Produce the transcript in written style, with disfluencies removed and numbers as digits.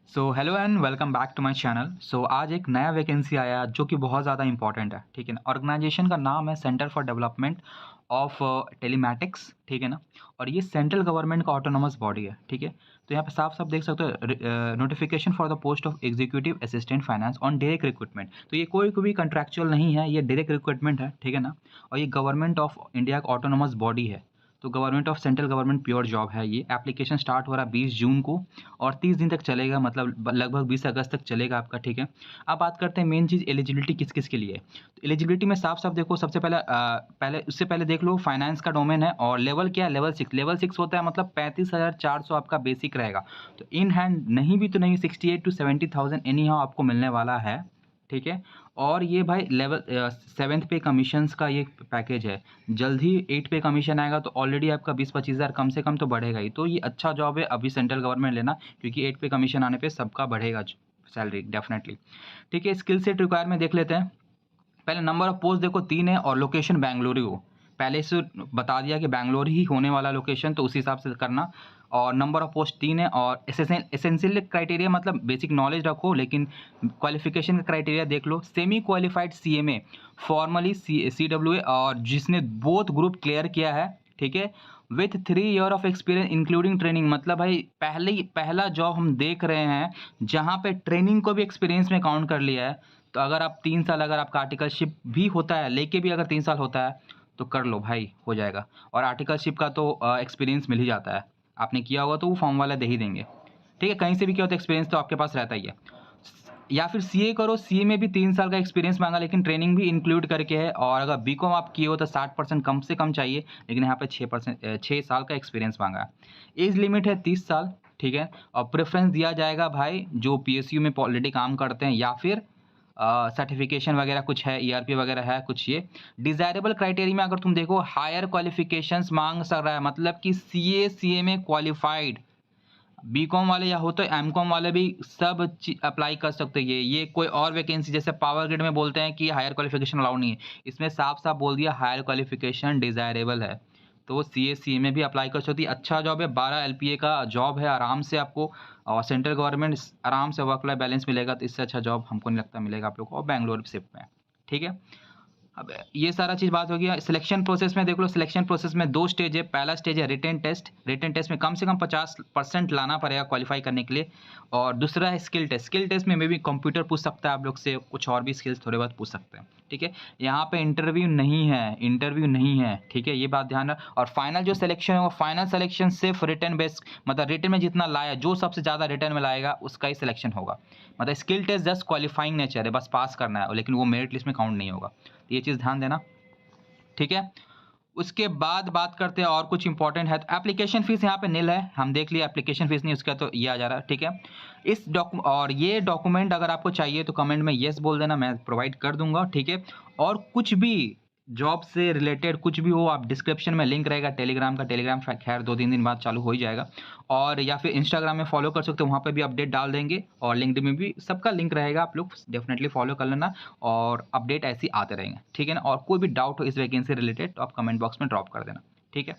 So hello and welcome back to my channel. आज एक नया वैकेंसी आया जो कि बहुत ज़्यादा इंपॉर्टेंट है, ठीक है ना। ऑर्गेनाइजेशन का नाम है centre for development of telematics, ठीक है ना। और ये सेंट्रल गवर्नमेंट का ऑटोनोमस बॉडी है, ठीक है। तो यहाँ पे साफ साफ देख सकते हो notification for the post of executive assistant finance on direct recruitment. तो ये कोई भी कंट्रैक्चुअल नहीं है, ये डायरेक्ट रिक्रूटमेंट है, ठीक है ना। और ये गवर्नमेंट ऑफ इंडिया का ऑटोनोमस बॉडी है। तो government of central government pure job है ये। एप्लीकेशन स्टार्ट हो रहा है 20 जून को और 30 दिन तक चलेगा, मतलब लगभग 20 अगस्त तक चलेगा आपका, ठीक है। अब बात करते हैं मेन चीज़ एलिजिबिलिटी किस किस के लिए है। तो एलिजिबिलिटी में साफ साफ देखो, सबसे पहले उससे पहले देख लो फाइनेंस का डोमेन है और लेवल क्या है, लेवल 6 होता है, मतलब 35,400 आपका बेसिक रहेगा। तो इन हैंड नहीं भी तो नहीं 68 to 70,000 एनी हाउ आपको मिलने वाला है, ठीक है। और ये भाई लेवल 7th पे कमीशंस का ये पैकेज है। जल्द ही 8 पे कमीशन आएगा तो ऑलरेडी आपका 20-25 हज़ार कम से कम तो बढ़ेगा ही। तो ये अच्छा जॉब है अभी सेंट्रल गवर्नमेंट लेना, क्योंकि 8 पे कमीशन आने पे सबका बढ़ेगा सैलरी डेफिनेटली, ठीक है। स्किल सेट रिक्वायरमेंट देख लेते हैं। पहले नंबर ऑफ पोस्ट देखो 3 है और लोकेशन बेंगलुरु हो। पहले से बता दिया कि बेंगलोर ही होने वाला लोकेशन, तो उसी हिसाब से करना। और नंबर ऑफ पोस्ट 3 है और एसेंशियल क्राइटेरिया मतलब बेसिक नॉलेज रखो, लेकिन क्वालिफिकेशन का क्राइटेरिया देख लो। Semi qualified CMA, formerly CWA और जिसने बोथ ग्रुप क्लियर किया है, ठीक है, with 3 year of experience including training. मतलब भाई पहला जॉब हम देख रहे हैं जहाँ पे ट्रेनिंग को भी एक्सपीरियंस में काउंट कर लिया है। तो अगर आप 3 साल, अगर आपका आर्टिकलशिप भी होता है, लेके भी अगर 3 साल होता है तो कर लो भाई, हो जाएगा। और आर्टिकलशिप का तो एक्सपीरियंस मिल ही जाता है, आपने किया होगा तो वो फॉर्म वाला दे ही देंगे, ठीक है। कहीं से भी क्या होता है, एक्सपीरियंस तो आपके पास रहता ही है। या फिर सीए करो, सीए में भी 3 साल का एक्सपीरियंस मांगा, लेकिन ट्रेनिंग भी इंक्लूड करके है। और अगर बीकॉम आप किए हो तो 60% कम से कम चाहिए, लेकिन यहाँ पे 6 साल का एक्सपीरियंस मांगा है। एज लिमिट है 30 साल, ठीक है। और प्रेफरेंस दिया जाएगा भाई जो पीएसयू में ऑलरेडी काम करते हैं, या फिर सर्टिफिकेशन वगैरह कुछ है, ईआरपी वगैरह है कुछ। ये डिज़ायरेबल क्राइटेरिया में अगर तुम देखो हायर क्वालिफिकेशंस मांग सक रहा है, मतलब कि सीए सीए में क्वालिफाइड। बीकॉम वाले या हो तो एमकॉम वाले भी सब अप्लाई कर सकते हैं। ये कोई और वैकेंसी जैसे पावर ग्रिड में बोलते हैं कि हायर क्वालिफिकेशन अलाउड नहीं है, इसमें साफ साफ बोल दिया हायर क्वालिफिकेशन डिज़ायरेबल है। तो सी में भी अप्लाई कर सकती है। अच्छा जॉब है, 12 एलपीए का जॉब है, आराम से आपको और सेंट्रल गवर्नमेंट आराम से वर्क लाइफ बैलेंस मिलेगा। तो इससे अच्छा जॉब हमको नहीं लगता मिलेगा आप लोग को, और बेंगलोर शिफ्ट में, ठीक है। अब ये सारा चीज़ बात हो गया। सिलेक्शन प्रोसेस में देख लो, सिलेक्शन प्रोसेस में 2 स्टेज है। पहला स्टेज है रिटन टेस्ट, रिटन टेस्ट में कम से कम 50% लाना पड़ेगा क्वालिफाई करने के लिए। और दूसरा है स्किल टेस्ट, स्किल टेस्ट में भी कंप्यूटर पूछ सकता है आप लोग से, कुछ और भी स्किल्स थोड़े बहुत पूछ सकते हैं, ठीक है। यहाँ पे इंटरव्यू नहीं है, इंटरव्यू नहीं है, ठीक है, ये बात ध्यान रख। और फाइनल जो सिलेक्शन है वो फाइनल सिलेक्शन सिर्फ रिटन बेस्ड, मतलब रिटन में जितना लाया, जो सबसे ज़्यादा रिटन में लाएगा उसका ही सिलेक्शन होगा। मतलब skill test just qualifying nature है, बस पास करना है, लेकिन वो मेरिट लिस्ट में काउंट नहीं होगा। तो ये चीज़ ध्यान देना, ठीक है। उसके बाद बात करते हैं और कुछ इंपॉर्टेंट है। तो एप्लीकेशन फीस यहाँ पे नील है, हम देख लिया एप्लीकेशन फीस नहीं उसका, तो ये आ जा रहा है, ठीक है। और ये डॉक्यूमेंट अगर आपको चाहिए तो कमेंट में येस बोल देना, मैं प्रोवाइड कर दूंगा, ठीक है। और कुछ भी जॉब से रिलेटेड कुछ भी हो, आप डिस्क्रिप्शन में लिंक रहेगा टेलीग्राम का, टेलीग्राम खैर 2-3 दिन बाद चालू हो ही जाएगा। और या फिर इंस्टाग्राम में फॉलो कर सकते हो, वहाँ पे भी अपडेट डाल देंगे, और लिंक्डइन में भी सबका लिंक रहेगा, आप लोग डेफिनेटली फॉलो कर लेना। और अपडेट ऐसे ही आते रहेंगे, ठीक है ना। और कोई भी डाउट हो इस वैकेंसी रिलेटेड तो आप कमेंट बॉक्स में ड्रॉप कर देना, ठीक है।